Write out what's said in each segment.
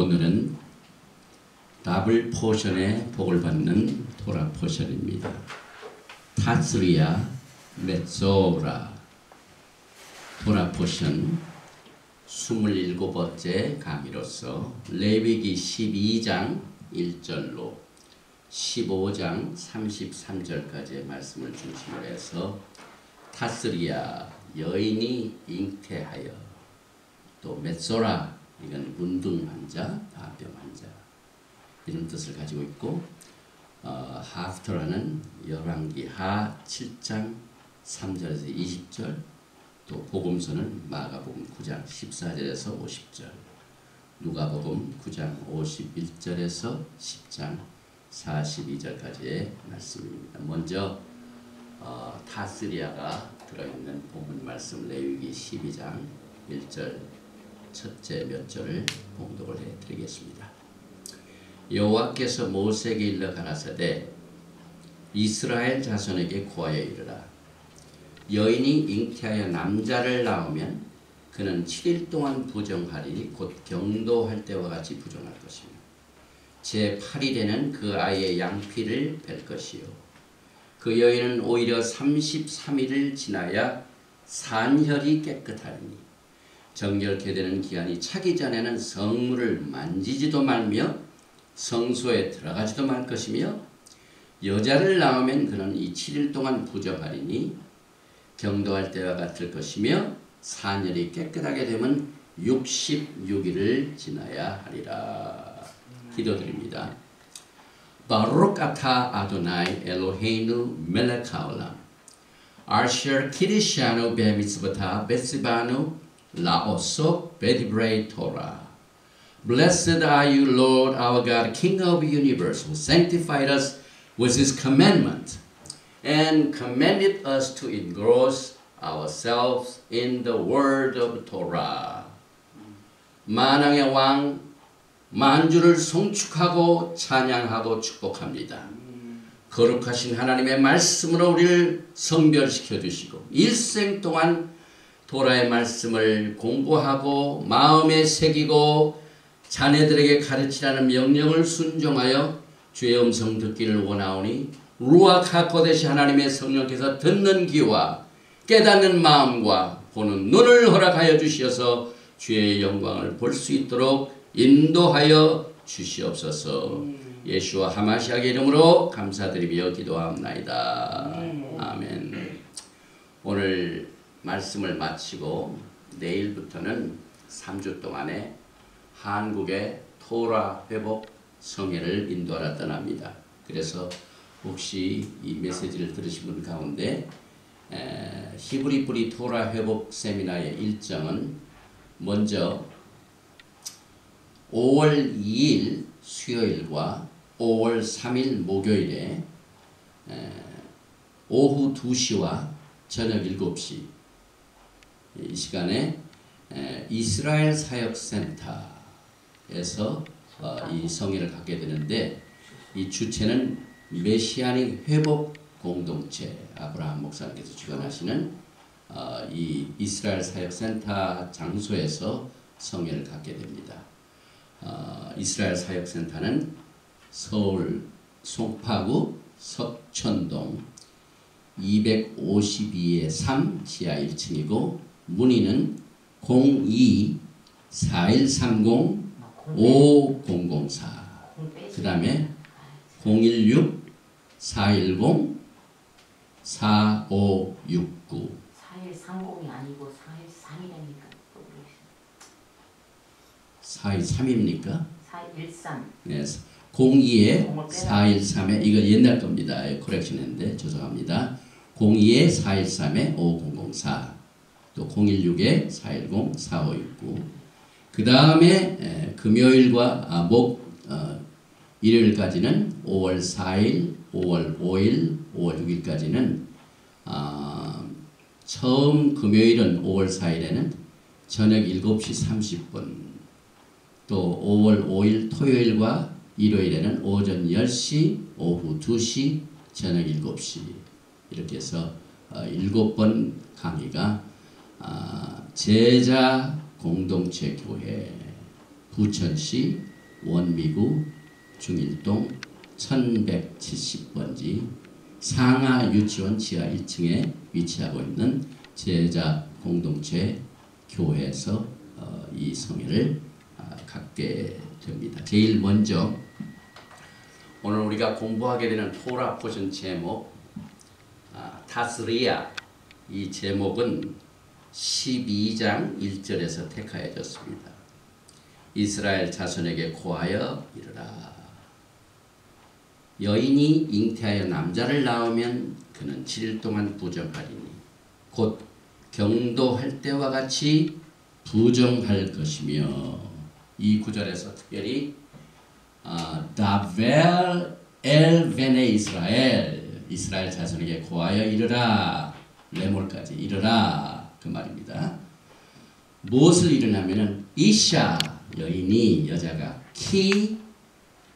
오늘은 더블 포션의 복을 받는 토라 포션입니다. 타스리아 메소라 토라 포션 27번째 강의로서 레위기 12장 1절로 15장 33절까지의 말씀을 중심으로 해서 타스리아 여인이 잉태하여 또 메소라 이건 문둥 환자, 다병 환자 이런 뜻을 가지고 있고 하프터라는 열왕기 하 7장 3절에서 20절 또 복음서는 마가복음 9장 14절에서 50절 누가복음 9장 51절에서 10장 42절까지의 말씀입니다. 먼저 타스리아가 들어있는 본문 말씀 레위기 12장 1절 첫째 몇 절을 봉독을 해드리겠습니다. 여호와께서 모세에게 일러 가라사대 이스라엘 자손에게 고하여 이르라. 여인이 잉태하여 남자를 낳으면 그는 7일 동안 부정하리니 곧 경도할 때와 같이 부정할 것이며 제8일에는 그 아이의 양피를 뺄 것이요 그 여인은 오히려 33일을 지나야 산혈이 깨끗하리니 정결케 되는 기한이 차기 전에는 성물을 만지지도 말며 성소에 들어가지도 말 것이며 여자를 낳으면 그는 이 7일 동안 부정하리니 경도할 때와 같을 것이며 산혈이 깨끗하게 되면 66일을 지나야 하리라. 기도드립니다. 바룩 아타 아도나이 엘로헤이누 멜렉 하올람 아셔 키리샤누 베미스바타 베스바누 라오소 베디브레이 토라 Blessed are you, Lord our God, King of the universe, who sanctified us with his commandment and commanded us to engross ourselves in the word of Torah. 만왕의 왕 만주를 송축하고 찬양하고 축복합니다. 거룩하신 하나님의 말씀으로 우리를 성별시켜 주시고 일생 동안 토라의 말씀을 공부하고 마음에 새기고 자녀들에게 가르치라는 명령을 순종하여 주의 음성 듣기를 원하오니 루아크 하코데시 하나님의 성령께서 듣는 귀와 깨닫는 마음과 보는 눈을 허락하여 주시어서 주의 영광을 볼 수 있도록 인도하여 주시옵소서. 예수와 하마시아의 이름으로 감사드리며 기도합나이다. 아멘. 오늘 말씀을 마치고 내일부터는 3주 동안에 한국의 토라 회복 성회를 인도하러 떠납니다. 그래서 혹시 이 메시지를 들으신 분 가운데 히브리 뿌리 토라 회복 세미나의 일정은 먼저 5월 2일 수요일과 5월 3일 목요일에 오후 2시와 저녁 7시 이 시간에 이스라엘 사역센터에서 이 성회를 갖게 되는데 이 주체는 메시아닉 회복 공동체 아브라함 목사님께서 주관하시는 이 이스라엘 사역센터 장소에서 성회를 갖게 됩니다. 이스라엘 사역센터는 서울 송파구 석천동 252의 3 지하 1층이고 문의는 02-4130-5004 그 다음에 016-410-4569 4130이 아니고 4131입니까? 413입니까? 413 네, 02-413에 이거 옛날 겁니다. 코렉션 했는데 죄송합니다. 02-413-5004 또 016-410-4569 그 다음에 금요일과 일요일까지는 5월 4일, 5월 5일, 5월 6일까지는 처음 금요일은 5월 4일에는 저녁 7시 30분 또 5월 5일 토요일과 일요일에는 오전 10시, 오후 2시, 저녁 7시 이렇게 해서 7번 강의가 제자 공동체 교회 부천시 원미구 중일동 1170번지 상하 유치원 지하 1층에 위치하고 있는 제자 공동체 교회에서 이 성회를 갖게 됩니다. 제일 먼저 오늘 우리가 공부하게 되는 토라 포션 제목 타스리야, 이 제목은 12장 1절에서 택하여졌습니다. 이스라엘 자손에게 고하여 이르라. 여인이 잉태하여 남자를 낳으면 그는 7일 동안 부정하리니 곧 경도할 때와 같이 부정할 것이며, 이 구절에서 특별히 다벨 엘 베네 이스라엘 자손에게 고하여 이르라, 레몰까지 이르라 그 말입니다. 무엇을 이르냐면은 이샤 여인이 여자가 키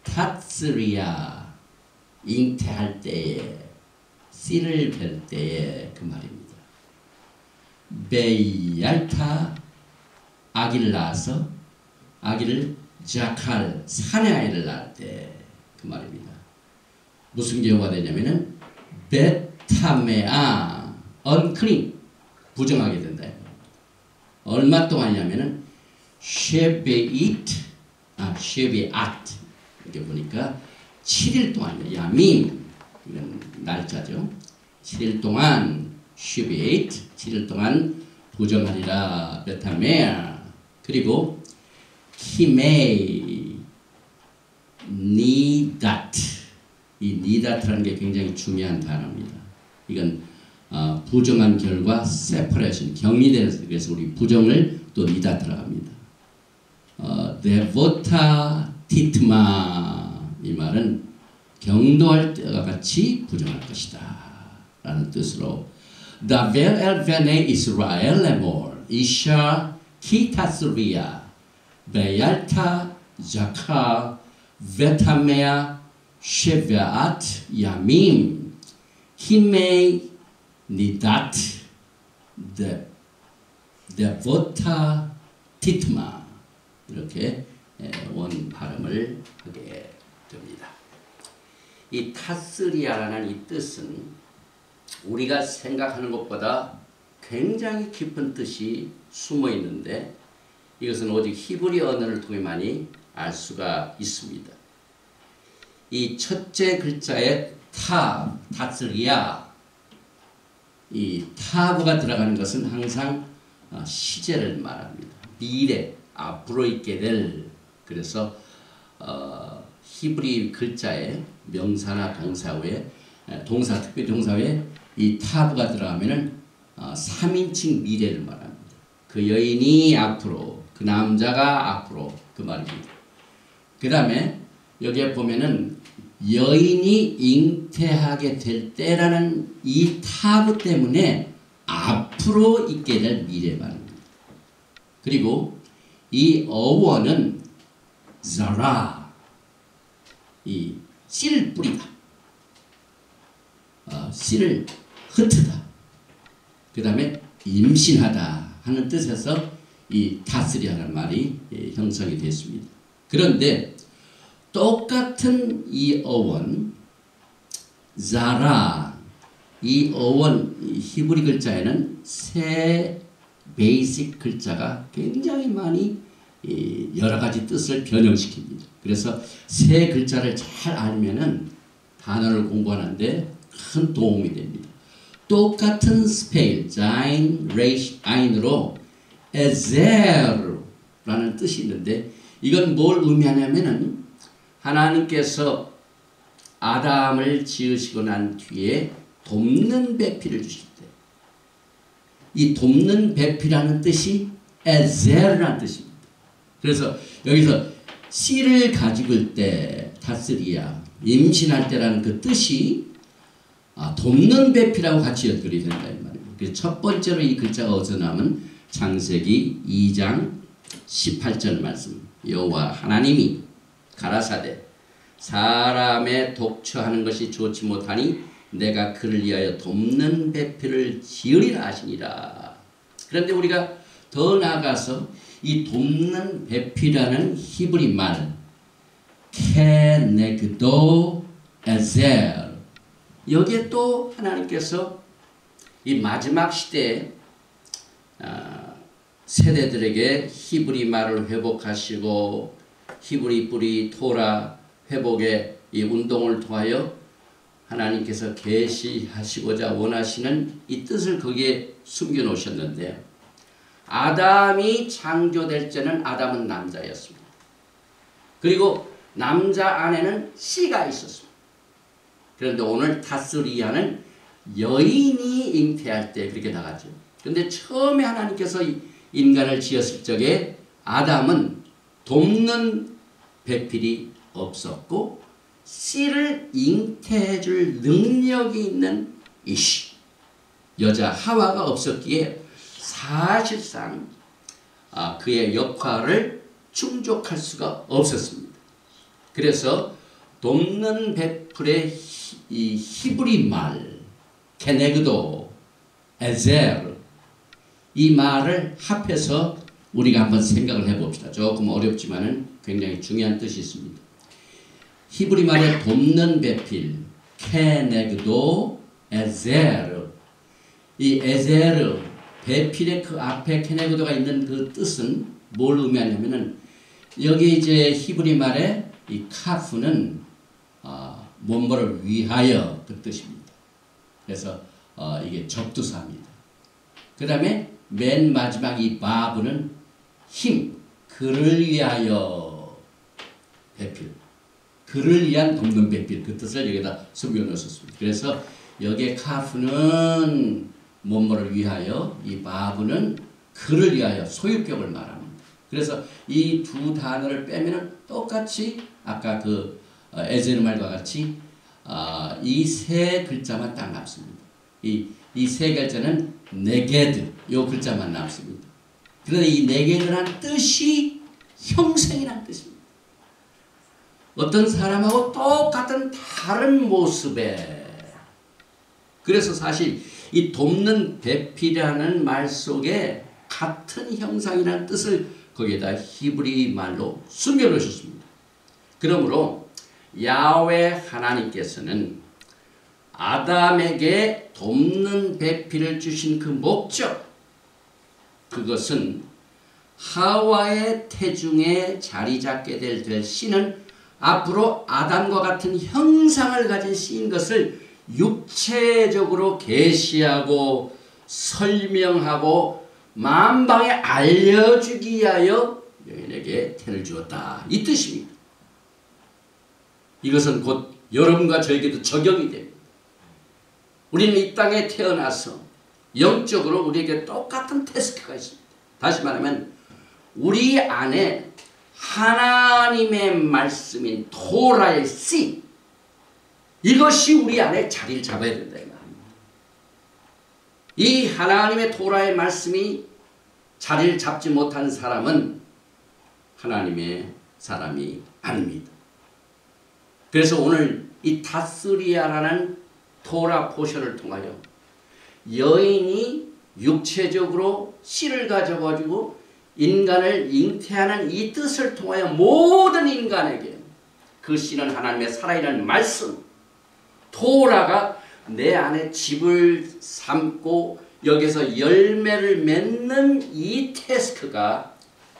타츠리아 잉태할 때에 씨를 뵐 때에 그 말입니다. 베얄타 아기를 낳아서 아기를 자칼 사내 아이를 낳을 때 그 말입니다. 무슨 경우가 되냐면은 베타메아 언클린 부정하게 된다. 얼마 동안이냐면은 쉐베이트 쉐베앗 이렇게 보니까 7일 동안 야밈 이런 날짜죠. 7일 동안 쉐베이트 7일 동안 부정하리라 베타메아. 그리고 키메이 니다트, 이 니다트라는 게 굉장히 중요한 단어입니다. 이건 부정한 결과 세퍼레이션 격리되는, 그래서 우리 부정을 또 니다트라고 합니다. 데보타 티트마, 이 말은 경도할 때와 같이 부정할 것이다 라는 뜻으로 다벨 엘 베네 이스라엘 레몰 이샤 키타스리아 베얄타 자카 베타메아 쉐베앗 야밈 히메이 니다트 데보타 티트마, 이렇게 원 발음을 하게 됩니다. 이 타스리아라는 이 뜻은 우리가 생각하는 것보다 굉장히 깊은 뜻이 숨어 있는데, 이것은 오직 히브리 언어를 통해만이 알 수가 있습니다. 이 첫째 글자에 타스리아, 이 타브가 들어가는 것은 항상 시제를 말합니다. 미래, 앞으로 있게 될, 그래서 히브리 글자에 명사나 동사 후에 동사, 특별히 동사 후에 이 타브가 들어가면은 3인칭 미래를 말합니다. 그 여인이 앞으로, 그 남자가 앞으로, 그 말입니다. 그 다음에 여기에 보면은 여인이 잉태하게 될 때라는 이 타브 때문에 앞으로 있게 될 미래 말입니다. 그리고 이 어원은 자라, 이 씨를 뿌리다, 씨를 흩트다, 그 다음에 임신하다 하는 뜻에서 이 타스리아라는 말이 형성이 됐습니다. 그런데 똑같은 이 어원 자라, 이 어원 히브리 글자에는 세 베이직 글자가 굉장히 많이 여러 가지 뜻을 변형시킵니다. 그래서 세 글자를 잘 알면은 단어를 공부하는데 큰 도움이 됩니다. 똑같은 스펠 자인, 레이시, 아인으로 에제르라는 뜻이 있는데, 이건 뭘 의미하냐면은 하나님께서 아담을 지으시고 난 뒤에 돕는 배필을 주실 때, 이 돕는 배필이라는 뜻이 에제르라는 뜻입니다. 그래서 여기서 씨를 가지고 있을 때 타스리아, 임신할 때라는 그 뜻이 돕는 배필하고 같이 연결이 된다 이 말입니다. 그래서 첫 번째로 이 글자가 어디서 나오면 창세기 2장 18절 말씀, 여호와 하나님이 가라사대 사람의 독처하는 것이 좋지 못하니 내가 그를 위하여 돕는 배필을 지으리라 하시니라. 그런데 우리가 더 나아가서 이 돕는 배필이라는 히브리 말, 케네그도 에셀. 여기에 또 하나님께서 이 마지막 시대에 세대들에게 히브리 말을 회복하시고 히브리 뿌리 토라 회복의 이 운동을 통하여 하나님께서 계시하시고자 원하시는 이 뜻을 거기에 숨겨 놓으셨는데요. 아담이 창조될 때는 아담은 남자였습니다. 그리고 남자 안에는 씨가 있었습니다. 그런데 오늘 다스리아는 여인이 잉태할 때 그렇게 나가죠. 그런데 처음에 하나님께서 인간을 지었을 적에 아담은 돕는 배필이 없었고 씨를 잉태해줄 능력이 있는 이씨 여자 하와가 없었기에 사실상 그의 역할을 충족할 수가 없었습니다. 그래서 돕는 배필의 이 히브리 말 케네그도 에젤 이 말을 합해서 우리가 한번 생각을 해봅시다. 조금 어렵지만은 굉장히 중요한 뜻이 있습니다. 히브리 말의 돕는 배필 케네그도 에제르 이 에제르 배필의 그 앞에 케네그도가 있는 그 뜻은 뭘 의미하냐면은 여기 이제 히브리 말의 이 카프는 뭐뭐를 위하여 그 뜻입니다. 그래서 이게 접두사입니다. 그 다음에 맨 마지막 이 바브는 힘, 그를 위하여 배필, 그를 위한 돕는 배필 그 뜻을 여기다 숨겨 놓으셨습니다. 그래서 여기에 카프는 뭐뭐를 위하여 이 바브는 그를 위하여 소유격을 말합니다. 그래서 이 두 단어를 빼면은 똑같이 아까 그 에제르 말과 같이 이 세 글자만 딱 남습니다. 이 세 글자는 네게드 요 글자만 남습니다. 그런데 이 네게드란 뜻이 형생이란 뜻입니다. 어떤 사람하고 똑같은 다른 모습에 그래서 사실 이 돕는 배필이라는 말 속에 같은 형상이라는 뜻을 거기에다 히브리 말로 숨겨 놓으셨습니다. 그러므로 야훼 하나님께서는 아담에게 돕는 배필을 주신 그 목적 그것은 하와의 태중에 자리 잡게 될 씨는 앞으로 아담과 같은 형상을 가진 씨인 것을 육체적으로 계시하고 설명하고 만방에 알려주기 위하여 여인에게 태를 주었다. 이 뜻입니다. 이것은 곧 여러분과 저에게도 적용이 됩니다. 우리는 이 땅에 태어나서 영적으로 우리에게 똑같은 태스크가 있습니다. 다시 말하면 우리 안에 하나님의 말씀인 토라의 씨 이것이 우리 안에 자리를 잡아야 된다. 이 하나님의 토라의 말씀이 자리를 잡지 못한 사람은 하나님의 사람이 아닙니다. 그래서 오늘 이 다스리아라는 토라 포션을 통하여 여인이 육체적으로 씨를 가져가지고 인간을 잉태하는 이 뜻을 통하여 모든 인간에게 그 씨는 하나님의 살아있는 말씀 토라가 내 안에 집을 삼고 여기서 열매를 맺는 이 태스크가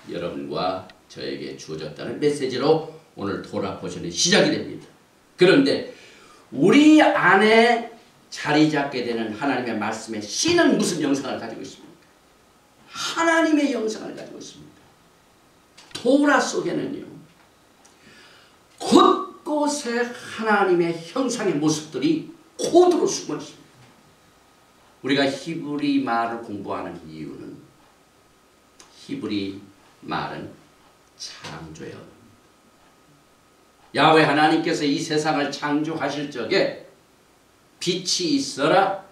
여러분과 저에게 주어졌다는 메시지로 오늘 토라 포션이 시작이 됩니다. 그런데 우리 안에 자리 잡게 되는 하나님의 말씀의 씨는 무슨 영상을 가지고 있습니까? 하나님의 영상을 가지고 있습니다. 토라 속에는요. 곳곳에 하나님의 형상의 모습들이 코드로 숨어 있습니다. 우리가 히브리 말을 공부하는 이유는 히브리 말은 창조예요. 야훼 하나님께서 이 세상을 창조하실 적에 빛이 있어라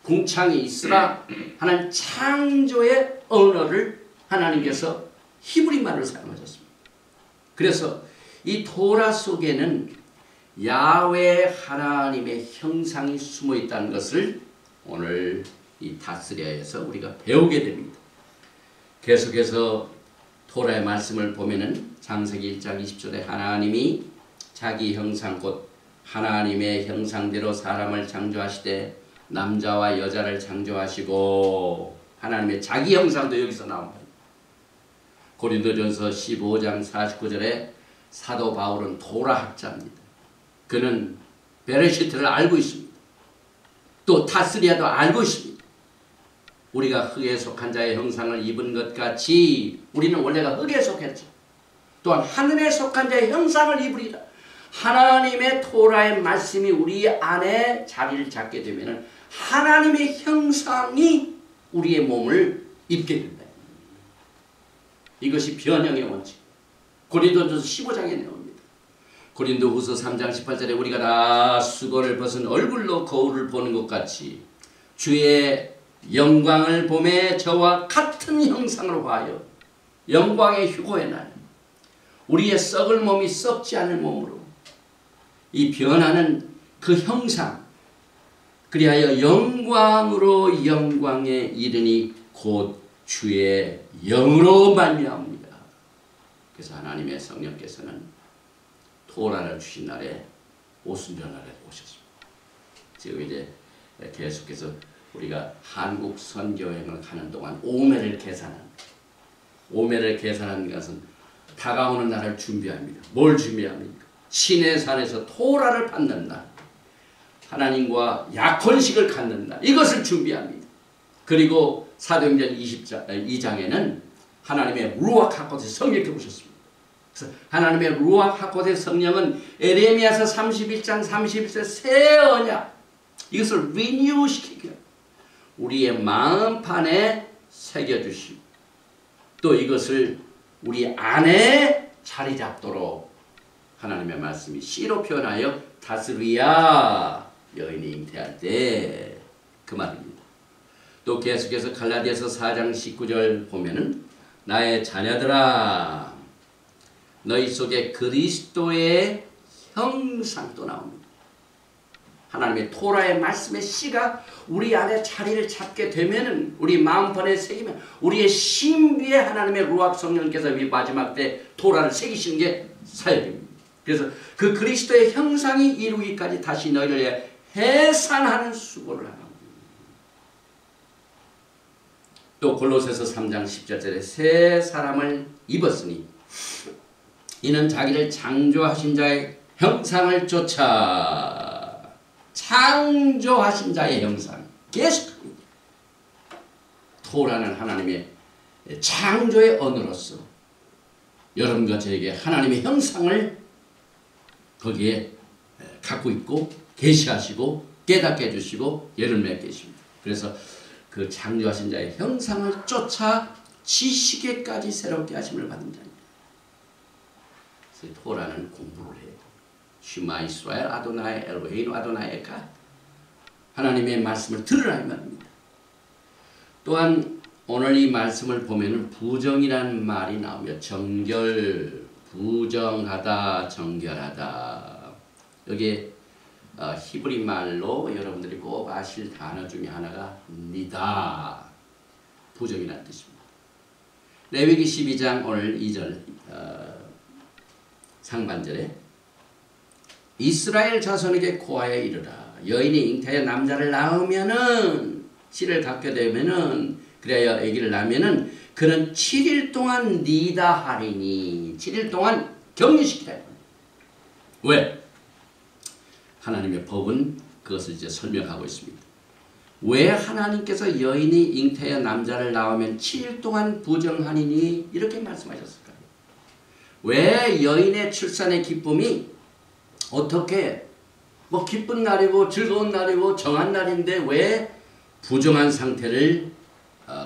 궁창이 있으라 하는 창조의 언어를 하나님께서 히브리 말을 사용하셨습니다. 그래서 이 토라 속에는 야훼 하나님의 형상이 숨어 있다는 것을 오늘 이 다스리아에서 우리가 배우게 됩니다. 계속해서 토라의 말씀을 보면은 창세기 1장 20절에 하나님이 자기 형상 곧 하나님의 형상대로 사람을 창조하시되 남자와 여자를 창조하시고 하나님의 자기 형상도 여기서 나옵니다. 고린도전서 15장 49절에 사도 바울은 토라학자입니다. 그는 베레시트를 알고 있습니다. 또 타스리아도 알고 있습니다. 우리가 흙에 속한 자의 형상을 입은 것 같이 우리는 원래가 흙에 속했죠. 또한 하늘에 속한 자의 형상을 입으리라. 하나님의 토라의 말씀이 우리 안에 자리를 잡게 되면 하나님의 형상이 우리의 몸을 입게 된다. 이것이 변형의 원칙. 고린도전서 15장에 나옵니다. 고린도후서 3장 18절에 우리가 다 수고를 벗은 얼굴로 거울을 보는 것 같이 주의 영광을 보매 저와 같은 형상으로 하여 영광의 휴거의 날 우리의 썩을 몸이 썩지 않을 몸으로 이 변하는 그 형상 그리하여 영광으로 영광에 이르니 곧 주의 영으로 말미암습니다. 그래서 하나님의 성령께서는 토라를 주신 날에 오순절날에 오셨습니다. 지금 이제 계속해서 우리가 한국 선교여행을 가는 동안 오매를 계산합니다. 오매를 계산하는 것은 다가오는 날을 준비합니다. 뭘 준비합니까? 시내산에서 토라를 받는 날, 하나님과 약혼식을 갖는 날, 이것을 준비합니다. 그리고 사도행전 22장에는 하나님의 루ach 하코데 성령께 오셨습니다. 그래서 하나님의 루ach 하코데 성령은 에레미야서 31장 31절 새 언약 이것을 리뉴시키고 우리의 마음판에 새겨주시고 또 이것을 우리 안에 자리 잡도록 하나님의 말씀이 씨로 표현하여 다스리야 여인이 잉태할 때 그 말입니다. 또 계속해서 갈라디아서 4장 19절 보면은 나의 자녀들아 너희 속에 그리스도의 형상도 나옵니다. 하나님의 토라의 말씀의 씨가 우리 안에 자리를 잡게 되면은 우리 마음판에 새기면 우리의 신비에 하나님의 루ach 성령께서 이 마지막 때 토라를 새기시는 게 사역입니다. 그래서 그 그리스도의 형상이 이루기까지 다시 너희를 위해 해산하는 수고를 하는 겁니다. 또 골로새서 3장 10절에 새 사람을 입었으니 이는 자기를 창조하신 자의 형상을 쫓아 창조하신 자의 형상 계속합니다. 토라는 하나님의 창조의 언어로서 여러분과 저에게 하나님의 형상을 거기에 갖고 있고 계시하시고 깨닫게 해주시고 예를 맺게 해주십니다. 그래서 그 창조하신 자의 형상을 쫓아 지식에까지 새롭게 하심을 받은 자입니다. 그래서 토라는 공부를 해요. 슈마 이스라엘 아도나이 엘로헤이노 아도나이 에카 하나님의 말씀을 들으라 이 말입니다. 또한 오늘 이 말씀을 보면은 부정이라는 말이 나오며 정결, 부정하다, 정결하다. 여기에 히브리 말로 여러분들이 꼭 아실 단어 중에 하나가 니다. 부정이라는 뜻입니다. 레위기 12장 오늘 2절 상반절에 이스라엘 자손에게 고하여 이르라. 여인이 잉태하여 남자를 낳으면은 씨를 갖게 되면은 그래야 아기를 낳으면은 그는 7일 동안 니다하리니 7일 동안 격리시키라. 왜? 하나님의 법은 그것을 이제 설명하고 있습니다. 왜 하나님께서 여인이 잉태하여 남자를 낳으면 7일 동안 부정하니니 이렇게 말씀하셨을까요? 왜 여인의 출산의 기쁨이 어떻게 뭐 기쁜 날이고 즐거운 날이고 정한 날인데 왜 부정한 상태를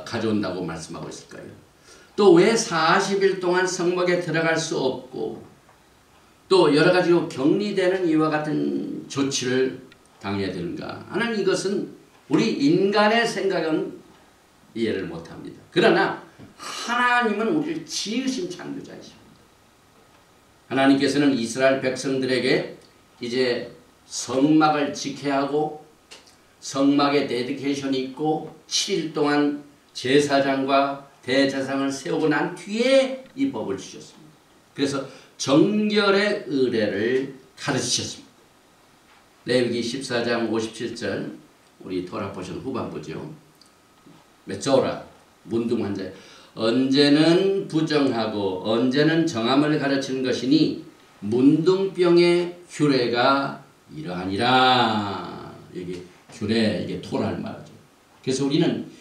가져온다고 말씀하고 있을까요? 또 왜 40일 동안 성막에 들어갈 수 없고 또 여러 가지로 격리되는 이와 같은 조치를 당해야 되는가 하는 이것은 우리 인간의 생각은 이해를 못합니다. 그러나 하나님은 우리를 지으신 창조자이십니다. 하나님께서는 이스라엘 백성들에게 이제 성막을 지켜야 하고 성막에 데디케이션이 있고 7일 동안 제사장과 대제사장을 세우고 난 뒤에 이 법을 주셨습니다. 그래서 정결의 의례를 가르치셨습니다. 레위기 14장 57절 우리 토라 포션 후반부죠. 메쪼라 문둥 자 언제는 부정하고 언제는 정함을 가르치는 것이니 문둥병의 규례가 이러하니라. 이게 규례, 이게 토라를 말하죠. 그래서 우리는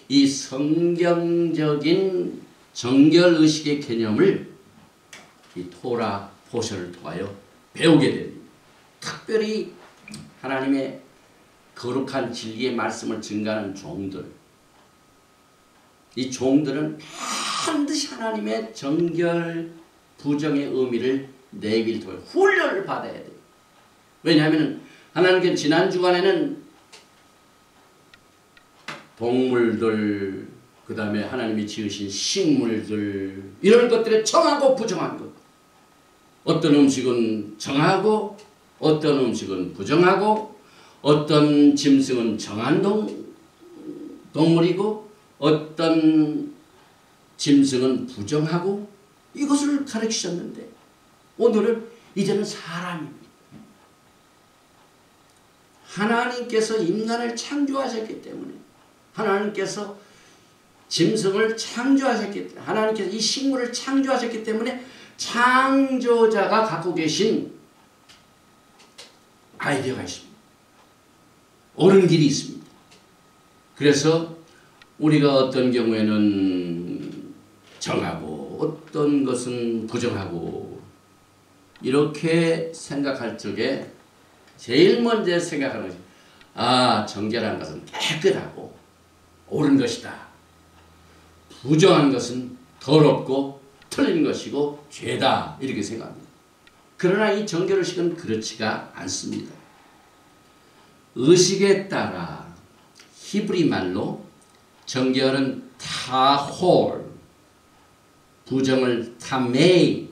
이 성경적인 정결의식의 개념을 이 토라 포션을 통하여 배우게 됩니다. 특별히 하나님의 거룩한 진리의 말씀을 증거하는 종들, 이 종들은 반드시 하나님의 정결 부정의 의미를 내기를 통해 훈련을 받아야 돼요. 왜냐하면 하나님께 지난 주간에는 동물들, 그 다음에 하나님이 지으신 식물들, 이런 것들에 정하고 부정한 것, 어떤 음식은 정하고 어떤 음식은 부정하고 어떤 짐승은 정한 동물이고 어떤 짐승은 부정하고, 이것을 가르치셨는데 오늘은 이제는 사람입니다. 하나님께서 인간을 창조하셨기 때문에, 하나님께서 짐승을 창조하셨기 때문에, 하나님께서 이 식물을 창조하셨기 때문에 창조자가 갖고 계신 아이디어가 있습니다. 옳은 길이 있습니다. 그래서 우리가 어떤 경우에는 정하고 어떤 것은 부정하고 이렇게 생각할 적에 제일 먼저 생각하는 것이, 정결한 것은 깨끗하고 옳은 것이다. 부정한 것은 더럽고 틀린 것이고 죄다, 이렇게 생각합니다. 그러나 이 정결의식은 그렇지가 않습니다. 의식에 따라 히브리 말로 정결은 타홀, 부정을 타메이,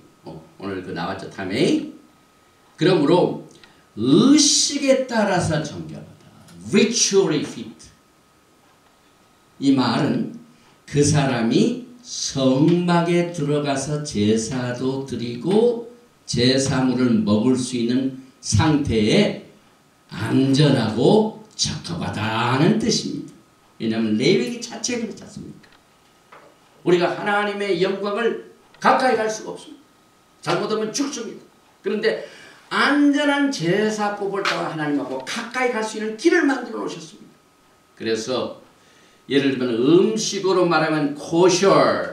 오늘 그 나왔죠, 타메이. 그러므로 의식에 따라서 정결하다. ritually fit. 이 말은 그 사람이 성막에 들어가서 제사도 드리고 제사물을 먹을 수 있는 상태에 안전하고 적합하다는 뜻입니다. 왜냐하면 레위기 자체가 그렇지 않습니까? 우리가 하나님의 영광을 가까이 갈 수가 없습니다. 잘못하면 죽습니다. 그런데 안전한 제사법을 따라 하나님하고 가까이 갈 수 있는 길을 만들어 놓으셨습니다. 그래서 예를 들면 음식으로 말하면 코셔,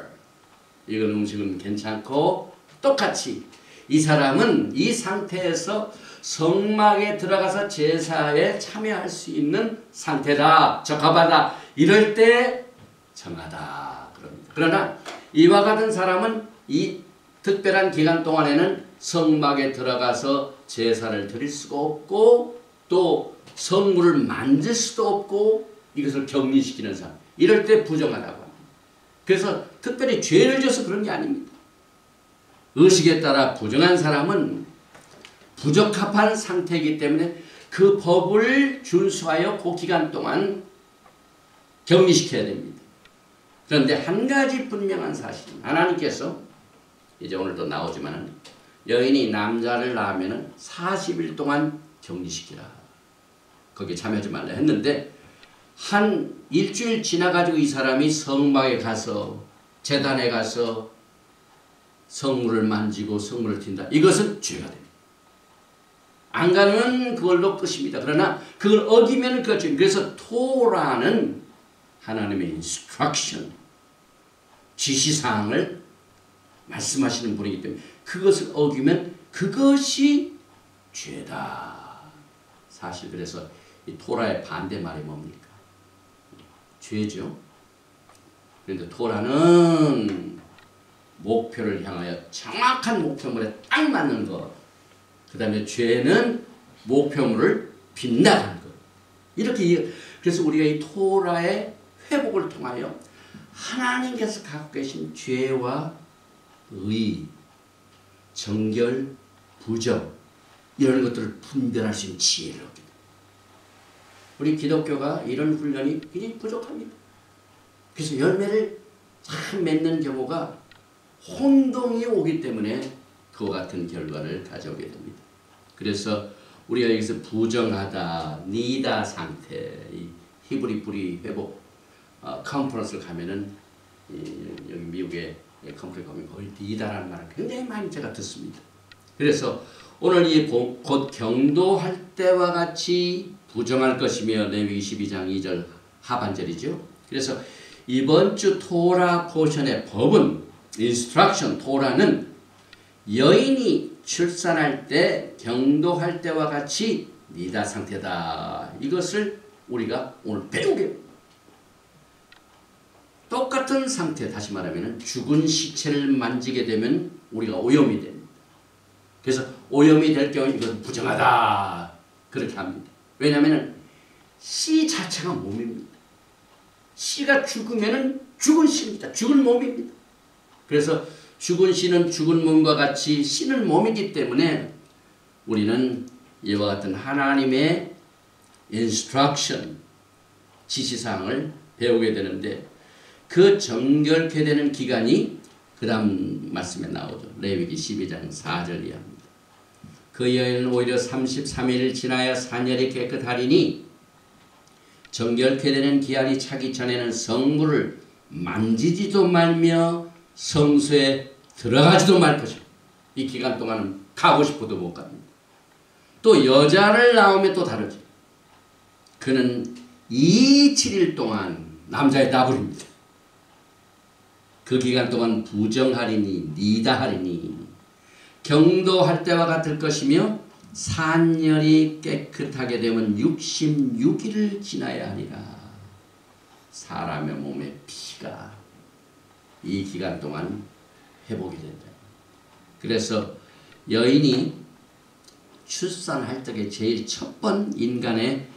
이건 음식은 괜찮고, 똑같이 이 사람은 이 상태에서 성막에 들어가서 제사에 참여할 수 있는 상태다, 적합하다, 이럴 때 정하다 그럽니다. 그러나 이와 같은 사람은 이 특별한 기간 동안에는 성막에 들어가서 제사를 드릴 수가 없고 또 성물을 만질 수도 없고 이것을 격리시키는 사람, 이럴 때 부정하다고 합니다. 그래서 특별히 죄를 져서 그런 게 아닙니다. 의식에 따라 부정한 사람은 부적합한 상태이기 때문에 그 법을 준수하여 그 기간 동안 격리시켜야 됩니다. 그런데 한 가지 분명한 사실은, 하나님께서 이제 오늘도 나오지만 여인이 남자를 낳으면 40일 동안 격리시키라, 거기에 참여하지 말라 했는데, 한 일주일 지나가지고 이 사람이 성막에 가서 제단에 가서 성물을 만지고 성물을 튄다, 이것은 죄가 됩니다. 안 가면 그걸로 끝입니다. 그러나 그걸 어기면 그것 죄입니다. 그래서 토라는 하나님의 인스트럭션, 지시사항을 말씀하시는 분이기 때문에 그것을 어기면 그것이 죄다. 사실 그래서 이 토라의 반대말이 뭡니까? 죄죠. 그런데 토라는 목표를 향하여 정확한 목표물에 딱 맞는 것, 그 다음에 죄는 목표물을 빗나가는 것, 이렇게. 그래서 우리가 이 토라의 회복을 통하여 하나님께서 갖고 계신 죄와 의, 정결, 부정, 이런 것들을 분별할 수 있는 지혜를 얻게 됩니다. 우리 기독교가 이런 훈련이 굉장히 부족합니다. 그래서 열매를 참 맺는 경우가 혼동이 오기 때문에 그와 같은 결과를 가져오게 됩니다. 그래서 우리가 여기서 부정하다, 니다 상태, 이 히브리 뿌리 회복 컨퍼런스를 가면은 여기 미국의 컨퍼런스 가면 거의 니다라는 말을 굉장히 많이 제가 듣습니다. 그래서 오늘 이 곧 경도할 때와 같이 부정할 것이며 레위기 12장 2절 하반절이죠. 그래서 이번 주 토라 포션의 법은 인스트럭션 토라는 여인이 출산할 때 경도할 때와 같이 니다 상태다. 이것을 우리가 오늘 배우게 똑같은 상태, 다시 말하면 죽은 시체를 만지게 되면 우리가 오염이 됩니다. 그래서 오염이 될 경우 이것은 부정하다 그렇게 합니다. 왜냐하면 씨 자체가 몸입니다. 씨가 죽으면 죽은 씨입니다. 죽은 몸입니다. 그래서 죽은 씨는 죽은 몸과 같이 씨는 몸이기 때문에 우리는 이와 같은 하나님의 인스트럭션, 지시사항을 배우게 되는데 그 정결케 되는 기간이 그 다음 말씀에 나오죠. 레위기 12장 4절 이하입니다. 그 여인은 오히려 33일 지나야 산열이 깨끗하리니 정결케 되는 기한이 차기 전에는 성물을 만지지도 말며 성소에 들어가지도 말 것이고 이 기간 동안은 가고 싶어도 못 갑니다. 또 여자를 낳으면 또 다르죠. 그는 7일 동안 남자의 나불입니다. 그 기간 동안 부정하리니 니다하리니 경도할 때와 같을 것이며 산열이 깨끗하게 되면 66일을 지나야 하리라. 사람의 몸의 피가 이 기간 동안 회복이 된다. 그래서 여인이 출산할 적에 제일 첫 번 인간에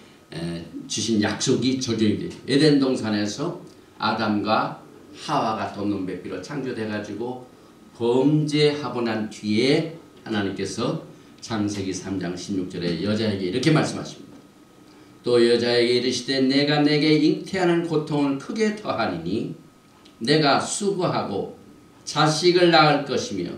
주신 약속이 적용이 돼요. 에덴 동산에서 아담과 하와가 돕는 배비로 창조돼가지고 범죄하고 난 뒤에 하나님께서 창세기 3장 16절에 여자에게 이렇게 말씀하십니다. 또 여자에게 이르시되 내가 내게 잉태하는 고통을 크게 더하리니 내가 수고하고 자식을 낳을 것이며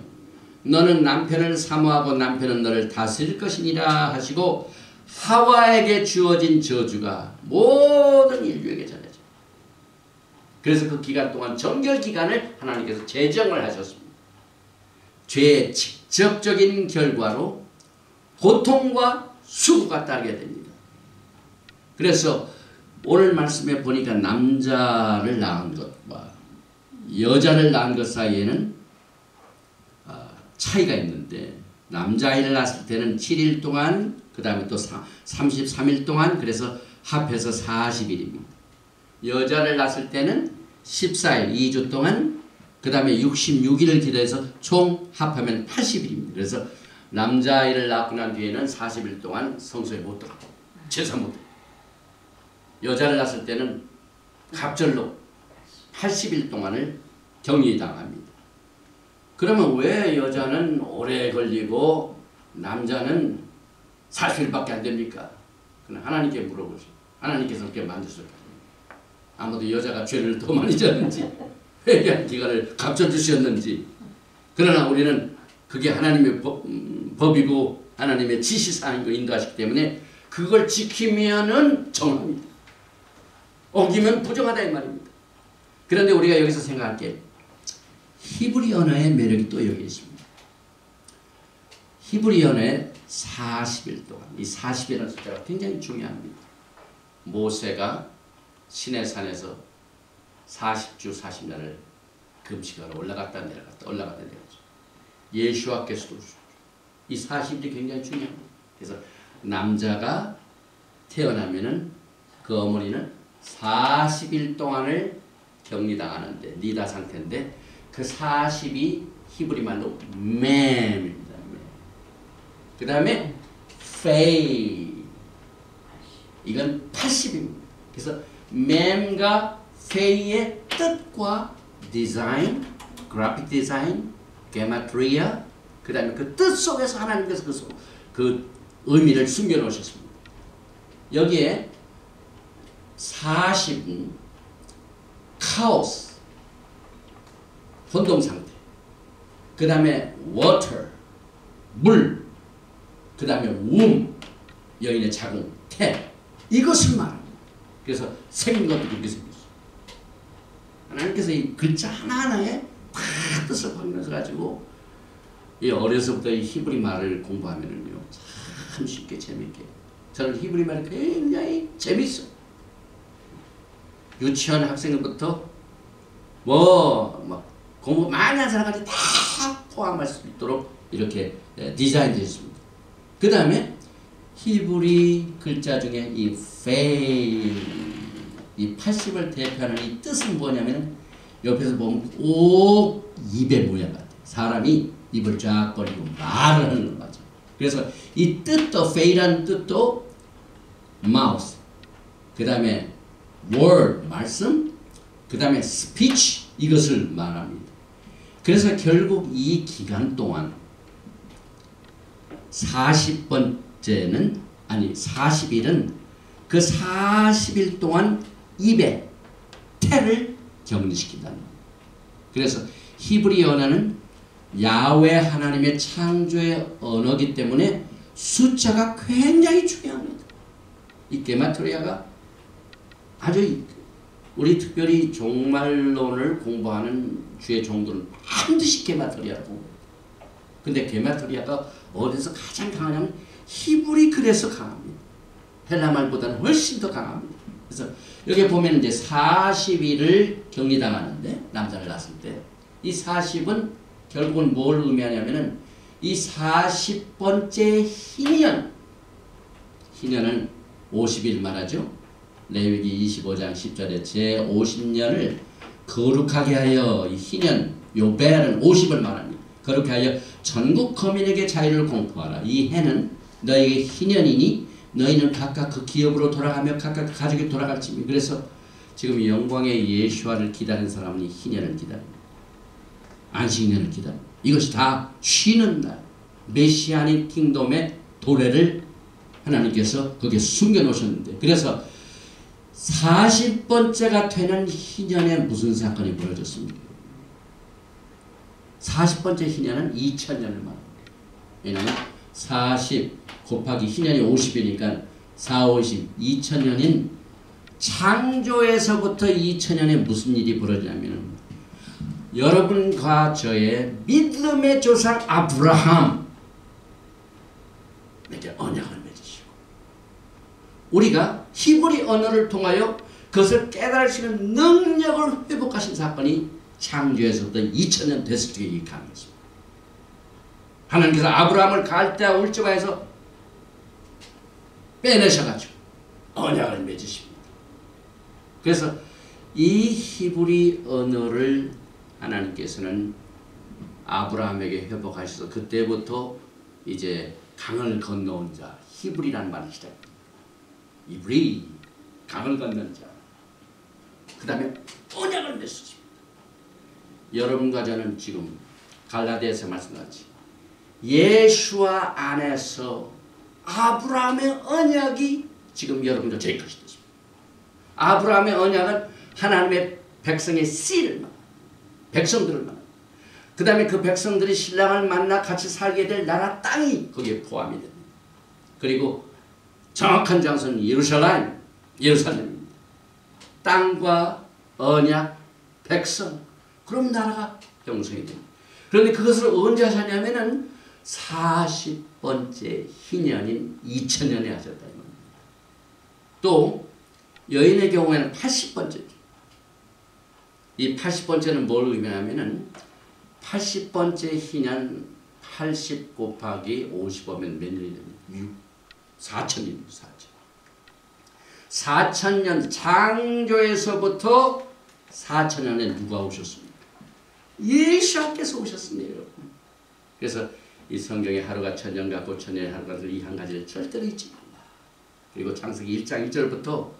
너는 남편을 사모하고 남편은 너를 다스릴 것이니라 하시고 하와에게 주어진 저주가 모든 인류에게 전해져. 그래서 그 기간 동안 정결 기간을 하나님께서 제정을 하셨습니다. 죄의 직접적인 결과로 고통과 수고가 따르게 됩니다. 그래서 오늘 말씀에 보니까 남자를 낳은 것과 여자를 낳은 것 사이에는 차이가 있는데 남자아이를 낳았을 때는 7일 동안 그 다음에 또 33일 동안 그래서 합해서 40일입니다. 여자를 낳았을 때는 14일 2주 동안 그 다음에 66일을 기도해서 총 합하면 80일입니다. 그래서 남자아이를 낳고 난 뒤에는 40일 동안 성소에 못 들어가고 제사 못 들어가고 여자를 낳았을 때는 갑절로 80일 동안을 격리당합니다. 그러면 왜 여자는 오래 걸리고 남자는 40일밖에 안 됩니까? 그럼 하나님께 물어보죠. 하나님께서 그렇게 만드셨다. 아무도 여자가 죄를 더 많이 졌는지 회개한 기간을 감춰주셨는지. 그러나 우리는 그게 하나님의 법이고 하나님의 지시사항이고 인도하시기 때문에 그걸 지키면은 정합니다. 어기면 부정하다 이 말입니다. 그런데 우리가 여기서 생각할 게 히브리 언어의 매력이 또 여기 있습니다. 히브리 언어의 40일 동안, 이 40일이라는 숫자가 굉장히 중요합니다. 모세가 시내산에서 40주 40날을 금식하러 올라갔다 내려갔다 올라갔다 내려갔죠. 예수와께서도 이 40일이 굉장히 중요합니다. 그래서 남자가 태어나면은 그 어머니는 40일 동안을 격리당하는데 니다 상태인데 그 40이 히브리 말로 맴입니다. 그 다음에 페이 이건 80입니다. 그래서 맴과 페이의 뜻과 디자인, 그래픽 디자인, 게마트리아 그 다음에 그 뜻 속에서 하나님께서 그 의미를 숨겨놓으셨습니다. 여기에 40은 카오스, 혼동 상태. 그 다음에 water, 물. 그 다음에 womb, 여인의 자궁, 태. 이것을 말합니다. 그래서 생긴 것도 그렇게 생겼어요. 하나님께서 이 글자 하나하나에 다 뜻을 확인해서 이 어려서부터 이 히브리 말을 공부하면은요, 참 쉽게 재밌게. 저는 히브리 말이 굉장히 재밌어요. 유치원 학생부터 막 공부 많이 한 사람까지 다 포함할 수 있도록 이렇게 디자인되어 있습니다. 그 다음에 히브리 글자 중에 이 페일, 이 80을 대표하는 이 뜻은 뭐냐면 옆에서 보면 꼭 입의 모양 같아요. 사람이 입을 쫙 벌리고 말을 하는 거 맞아요. 그래서 이 뜻도 페일이라는 뜻도 mouth, 그 다음에 word, 말씀, 그 다음에 speech, 이것을 말합니다. 그래서 결국 이 기간 동안 40번째는 아니 40일은 그 40일 동안 입에 태를 격리시킨다는 거예요. 그래서 히브리 언어는 야훼 하나님의 창조의 언어이기 때문에 숫자가 굉장히 중요합니다. 이 게마트리아가 아주 우리 특별히 종말론을 공부하는 주의 종들은 반드시 게마트리아를 공부해요. 근데 게마트리아가 어디서 가장 강하냐면 히브리 글에서 강합니다. 헬라 말보다는 훨씬 더 강합니다. 그래서 여기 보면 이제 40일을 격리당하는데 남자를 낳았을 때 이 40은 결국은 뭘 의미하냐면은 이 40번째 희년은 50일 말하죠. 레위기 25장 10절에 제 50년을 거룩하게 하여 이 희년 요벨은 50을 말합니다. 거룩하게 하여 전국 거민에게 자유를 공포하라. 이 해는 너에게 희년이니 너희는 각각 그 기업으로 돌아가며 각각 그 가족이 돌아갈지니. 그래서 지금 영광의 예수와를 기다리는 사람은 이 희년을 기다립니다. 안식년을 기다립니다. 이것이 다 쉬는 날, 메시아닉 킹덤의 도래를 하나님께서 거기에 숨겨놓으셨는데, 그래서 40번째가 되는 희년에 무슨 사건이 벌어졌습니까? 40번째 희년은 2000년을 말합니다. 왜냐하면 40 곱하기 희년이 50이니까 4, 50, 2000년인 창조에서부터 2000년에 무슨 일이 벌어지냐면 여러분과 저의 믿음의 조상 아브라함에게 언약을 맺으시고 우리가 히브리 언어를 통하여 그것을 깨달을 수 있는 능력을 회복하신 사건이 창조에서부터 2000년 됐을 때 이 가능했습니다. 하나님께서 아브라함을 갈대아 울주가에서 빼내셔가지고 언약을 맺으십니다. 그래서 이 히브리 언어를 하나님께서는 아브라함에게 회복하셔서 그때부터 이제 강을 건너온 자, 히브리라는 말을 시작합니다. 이브리, 강을 건넌 자. 그 다음에 언약을 맺으십니다. 여러분과 저는 지금 갈라디아서 말씀같이 예수와 안에서 아브라함의 언약이 지금 여러분과 저희 것이 되십니다. 아브라함의 언약은 하나님의 백성의 씨를 말합니다. 백성들을 말합니다. 그 다음에 그 백성들이 신랑을 만나 같이 살게 될 나라 땅이 거기에 포함이 됩니다. 그리고 정확한 장소는 예루살렘입니다. 땅과 언약, 백성, 그럼 나라가 형성이 됩니다. 그런데 그것을 언제 하셨냐면은 40번째 희년인 2000년에 하셨다. 또 여인의 경우에는 80번째죠. 이 80번째는 뭘 의미하냐면은 80번째 희년 80 곱하기 50하면 몇 년이 됩니까? 4000년입니다. 4000년 창조에서부터 4000년에 누가 오셨습니까? 예수께서 오셨습니다. 여러분. 그래서 이 성경에 하루가 1000년 같고 1000년의 하루가 이 한 가지를 절대로 잊지 말라. 그리고 창세기 1장 1절부터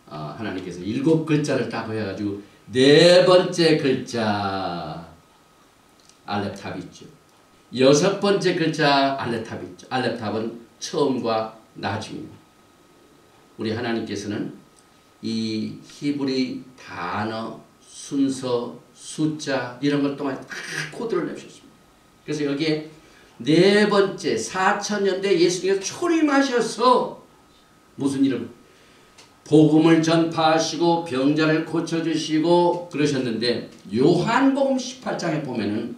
하나님께서 7글자를 딱 해가지고 4번째 글자 알렙탑이 있죠. 6번째 글자 알렙탑이 있죠. 알렙탑은 처음과 나중입니다. 우리 하나님께서는 이 히브리 단어 순서, 숫자 이런 것 동안 다 코드를 내주셨습니다. 그래서 여기에 네 번째 4000년대 예수님께서 초림하셔서 무슨 일을 복음을 전파하시고 병자를 고쳐주시고 그러셨는데 요한복음 18장에 보면은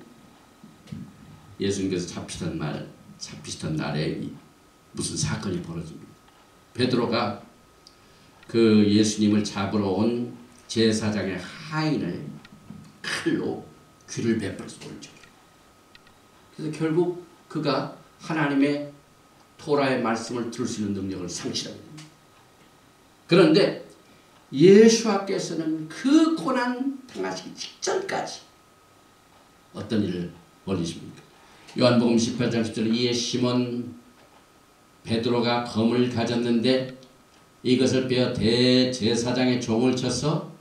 예수님께서 잡히시던 날에 무슨 사건이 벌어집니다. 베드로가 그 예수님을 잡으러 온 제사장의 하인을 칼로 귀를 베풀어서 돌죠. 그래서 결국 그가 하나님의 토라의 말씀을 들을 수 있는 능력을 상실하게 됩니다. 그런데 예수께서는 그 고난 당하시기 직전까지 어떤 일을 벌이십니까? 요한복음 18장 10절 이에 시몬 베드로가 검을 가졌는데 이것을 베어 대제사장의 종을 쳐서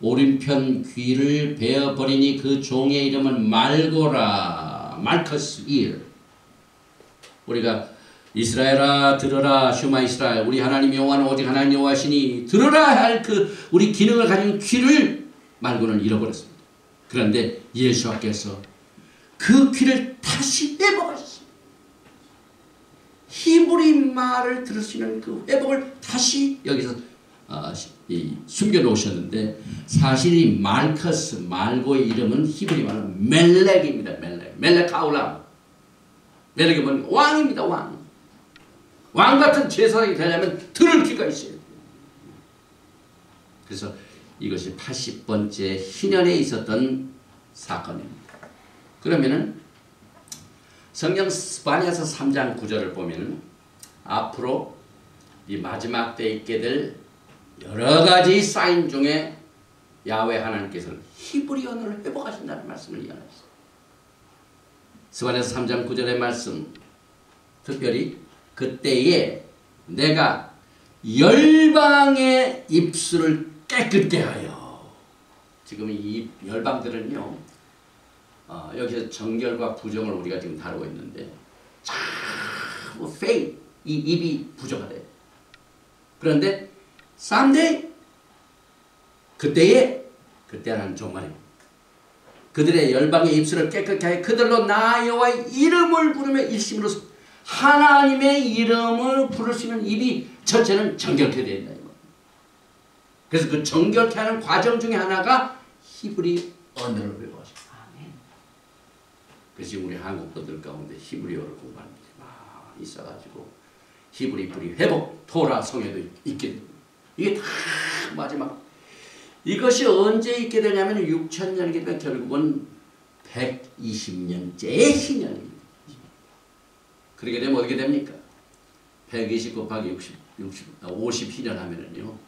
오른편 귀를 베어버리니 그 종의 이름은 말고라 말커스 일. 우리가 이스라엘아 들으라 슈마 이스라엘 우리 하나님 여호와는 오직 하나님 여호와시니 들으라 할 그 우리 기능을 가진 귀를 말고는 잃어버렸습니다. 그런데 예수께서 그 귀를 다시 회복하셨습니다. 히브리 말을 들을 수 있는 그 회복을 다시 여기서 숨겨놓으셨는데 사실 이 말커스 말고의 이름은 히브리 말로 멜렉입니다. 멜렉하울람. 멜렉이 뭐냐 왕입니다. 왕 같은 제사장이 되려면 들을 귀가 있어요. 그래서 이것이 80번째 희년에 있었던 사건입니다. 그러면은 성경 스바냐서 3장 9절을 보면은 앞으로 이 마지막 때에 있게 될 여러 가지 사인 중에 야훼 하나님께서는 히브리 언어를 회복하신다는 말씀을 이야기했어요. 스바냐서 3장 9절의 말씀 특별히 그때에 내가 열방의 입술을 깨끗게 하여 지금 이 열방들은요 여기서 정결과 부정을 우리가 지금 다루고 있는데 참 페이 이 입이 부정하대. 그런데 someday 그때라는 종말입니다. 그들의 열방의 입술을 깨끗게 하여 그들로 나 여호와의 이름을 부르며 일심으로 하나님의 이름을 부를 수 있는 입이 첫째는 정결케 되어 있다. 그래서 그 정결케 하는 과정 중에 하나가 히브리 언어를 배워가지고. 그래서 우리 한국분들 가운데 히브리어를 공부하는 게 많이 있어가지고 히브리 뿌리 회복 토라 성에도 있게 됩니다. 이게 다 마지막 이것이 언제 있게 되냐면 6000년이기 때문에 결국은 120년째의 희년입니다. 그렇게 되면 어떻게 됩니까? 120 곱하기 50희년 하면은요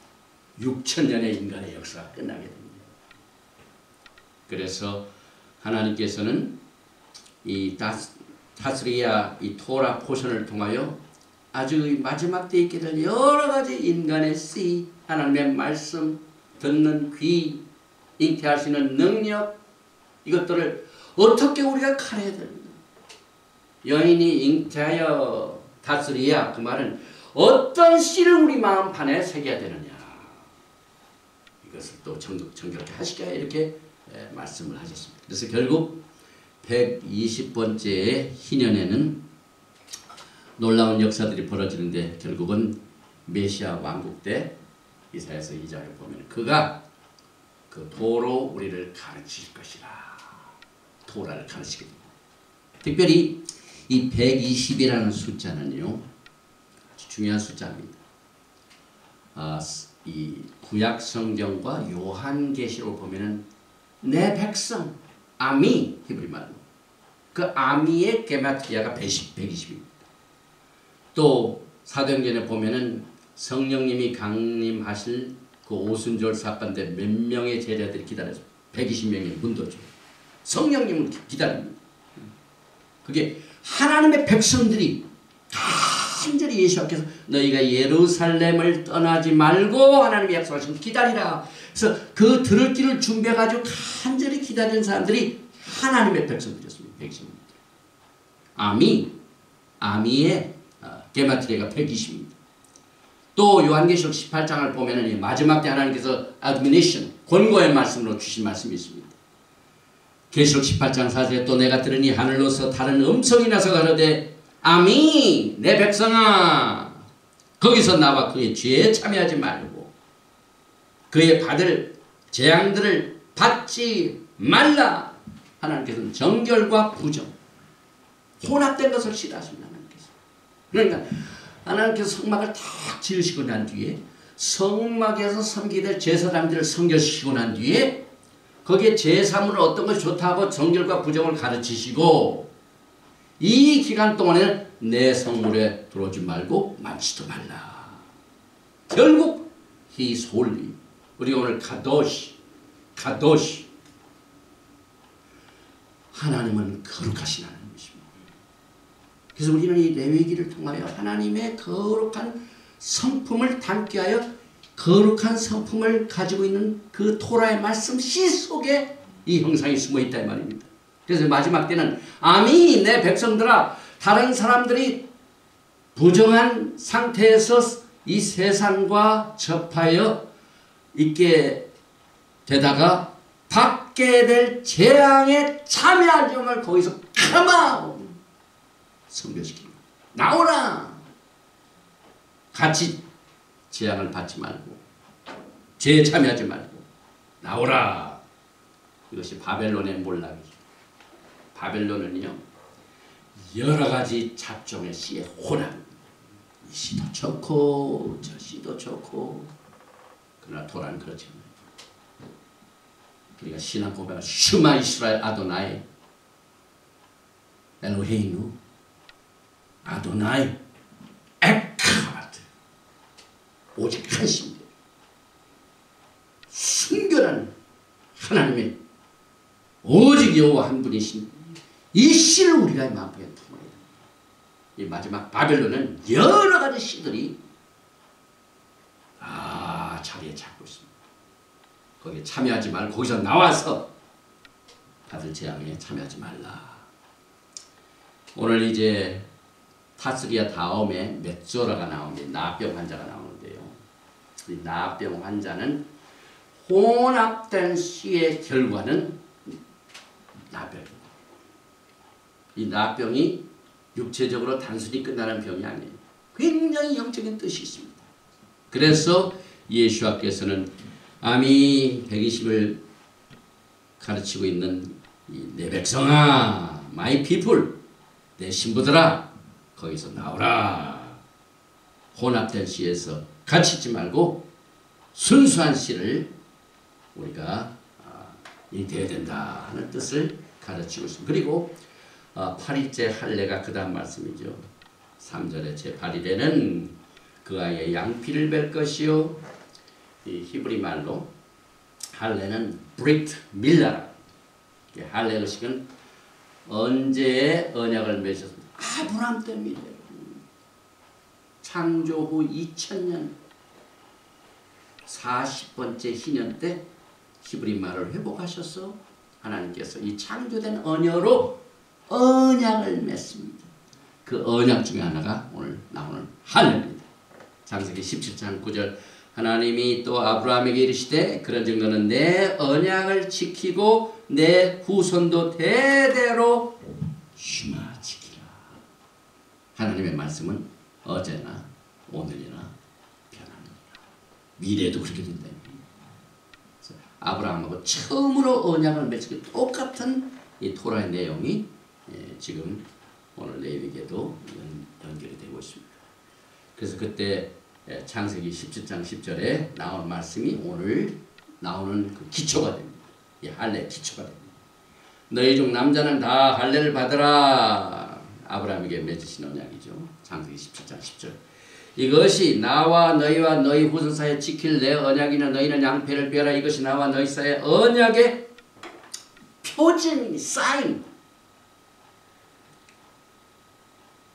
6000년의 인간의 역사가 끝나게 됩니다. 그래서 하나님께서는 이 타스리아 이 토라 포션을 통하여 아주 마지막 때에 있게 될 여러 가지 인간의 씨 하나님의 말씀 듣는 귀 잉태할 수 있는 능력 이것들을 어떻게 우리가 가려야 됩니다. 여인이 잉태하여 다스리야 그 말은 어떤 씨를 우리 마음판에 새겨야 되느냐 이것을 또 정결하게 하시게 이렇게 말씀을 하셨습니다. 그래서 결국 120번째의 희년에는 놀라운 역사들이 벌어지는데 결국은 메시아 왕국 때 이사야서 2장에 보면 그가 그 도로 우리를 가르칠 것이라 토라를 가르치게 됩니다. 특별히 이 120이라는 숫자는요 아주 중요한 숫자입니다. 이 구약 성경과 요한계시록 보면은 내 백성 아미 히브리 말로 그 아미의 게마트리아가 120입니다. 또 사도행전에 보면은 성령님이 강림하실 그 오순절 사건 때 몇 명의 제자들이 기다려서 120명의 문도죠. 성령님을 기다립니다. 그게 하나님의 백성들이 간절히 예수 앞에서 너희가 예루살렘을 떠나지 말고 하나님의 약속하신 기다리라. 그래서 그 들을 길을 준비해가지고 간절히 기다리는 사람들이 하나님의 백성들이었습니다. 120입니다. 아미의 게마트리아가 120입니다. 또 요한계시록 18장을 보면은 마지막 때 하나님께서 admonition 권고의 말씀으로 주신 말씀이 있습니다. 계시록 18장 4절에 또 내가 들으니 하늘로서 다른 음성이 나서 가로되 아미 내 백성아 거기서 나와 그의 죄에 참여하지 말고 그의 받을 재앙들을 받지 말라. 하나님께서는 정결과 부정 혼합된 것을 싫어하십니다. 하나님께서. 그러니까 하나님께서 성막을 탁 지으시고 난 뒤에 성막에서 섬기될 제사장들을 성결시키고 난 뒤에 거기에 제사물은 어떤 것이 좋다고 정결과 부정을 가르치시고 이 기간 동안에는 내 성물에 들어오지 말고 만지도 말라. 결국 He is holy. 우리가 오늘 카도시 하나님은 거룩하신 하나님이십니다. 그래서 우리는 이 레위기를 통하여 하나님의 거룩한 성품을 담게 하여 거룩한 성품을 가지고 있는 그 토라의 말씀 시 속에 이 형상이 숨어 있다 이 말입니다. 그래서 마지막 때는 아미 내 백성들아 다른 사람들이 부정한 상태에서 이 세상과 접하여 있게 되다가 받게 될 재앙에 참여하지 말 거기서 가마 성교시키는 나오라. 같이 재앙을 받지 말고 죄에 참여하지 말고 나오라. 이것이 바벨론의 몰락이죠. 바벨론은요 여러 가지 잡종의 씨에 혼합. 이 씨도 좋고 저 씨도 좋고 그러나 토라는 그렇지 않아요. 우리가 신앙 고백을 슈마 이스라엘 아도나이 엘로헤이누 아도나이 에카드 오직 한 신대 순결한 하나님의 오직 여호와 한 분이신 이 씨를 우리가 마음속에 품어야 됩니다. 이 마지막 바벨론은 여러 가지 씨들이 자리에 잡고 있습니다. 거기에 참여하지 말고 거기서 나와서 받을 재앙에 참여하지 말라. 오늘 이제 타스리아 다음에 맷조라가 나오는데 나병 환자가 나오는데요. 이 나병 환자는 혼합된 씨의 결과는 나병입니다. 이 나병이 육체적으로 단순히 끝나는 병이 아니에요. 굉장히 영적인 뜻이 있습니다. 그래서 예수와께서는 아미 120을 가르치고 있는 내 백성아, my people, 내 신부들아, 거기서 나오라. 혼합된 씨에서 갇히지 말고 순수한 씨를 우리가 인태해야 된다 하는 뜻을 가르치고 있습니다. 그리고 8일째 할례가 그 다음 말씀이죠. 3절에 제8일에는 그 아이의 양피를 뵐 것이요. 이 히브리 말로 할례는 브리트 밀라. 할례 의식은 언제의 언약을 맺었습니다. 아브라함 때입니다. 창조 후 2000년 40번째 희년 때 히브리 말을 회복하셔서 하나님께서 이 창조된 언어로 언약을 맺습니다. 그 언약 중에 하나가 오늘 나오는 할례입니다. 창세기 17장 9절 하나님이 또 아브라함에게 이르시되 그런즉 너는 내 언약을 지키고 내 후손도 대대로 슈마 지키라. 하나님의 말씀은 어제나 오늘이나 변함이니라. 미래에도 그렇게 된다. 아브라함하고 처음으로 언약을 맺기 똑같은 이 토라의 내용이 지금 오늘 레위기에도 연결이 되고 있습니다. 그래서 그때 창세기 17장 10절에 나온 말씀이 오늘 나오는 그 기초가 됩니다. 이 할례 기초가 됩니다. 너희 중 남자는 다 할례를 받으라. 아브라함에게 맺으신 언약이죠. 창세기 17장 10절. 이것이 나와 너희와 너희 후손 사이에 지킬 내 언약이나 너희는 양패를 베어라. 이것이 나와 너희 사이의 언약의 표징, 사인.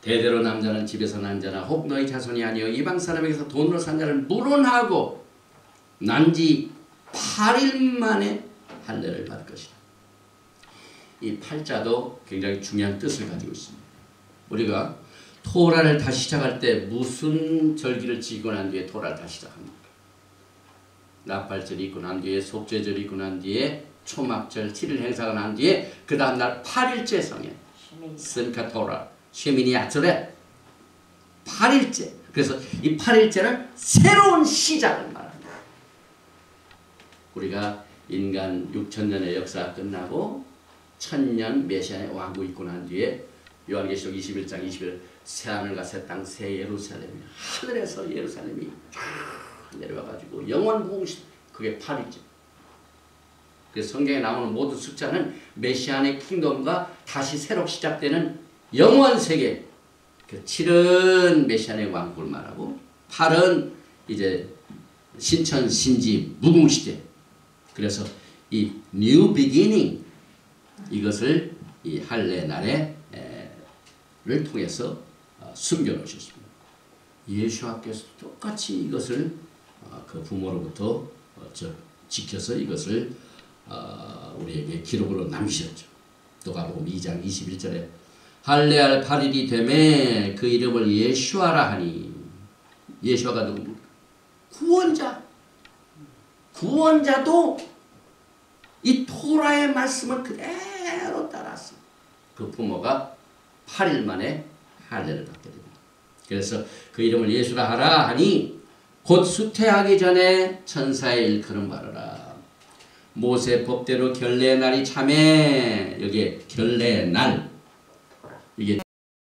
대대로 남자는 집에서 난 자나 혹 너희 자손이 아니여 이방 사람에게서 돈으로 산 자를 물어나고 난지 8일 만에 할례를 받을 것이다. 이 팔자도 굉장히 중요한 뜻을 가지고 있습니다. 우리가 토라를 다시 시작할 때 무슨 절기를 지키고 난 뒤에 토라를 다시 시작합니까? 나팔절이 있고 난 뒤에 속죄절이 있고 난 뒤에 초막절 7일 행사가 난 뒤에 그 다음날 8일째 성행 스가토라 쉐미니 아절에 8일째. 그래서 이 8일째는 새로운 시작을 말합니다. 우리가 인간 6천년의 역사가 끝나고 1000년 메시아의 왕국 있고 난 뒤에 요한계시록 21장 21절 새하늘과 새 땅 새 예루살렘이 하늘에서 예루살렘이 쫙 내려와가지고 영원 무궁시 그게 8일째. 그래서 성경에 나오는 모든 숫자는 메시아의 킹덤과 다시 새로 시작되는 영원 세계. 그 7은 메시아의 왕국을 말하고 8은 이제 신천 신지 무궁시대. 그래서 이 new beginning 이것을 이 할례 날에를 통해서 숨겨 놓으셨습니다. 예수께서 똑같이 이것을 그 부모로부터 지켜서 이것을 우리에게 기록으로 남기셨죠. 누가복음 2장 21절에 할례할 8일이 되매 그 이름을 예수아라 하니 예수아가 누굽니까? 구원자. 구원자도 이 토라의 말씀을 그대로 따랐어. 그 부모가 8일 만에 할례를 받게 됩니다. 그래서 그 이름을 예수라 하라 하니 곧 수태하기 전에 천사의 일컬음 받으라. 모세 법대로 결례의 날이 참에 여기에 결례의 날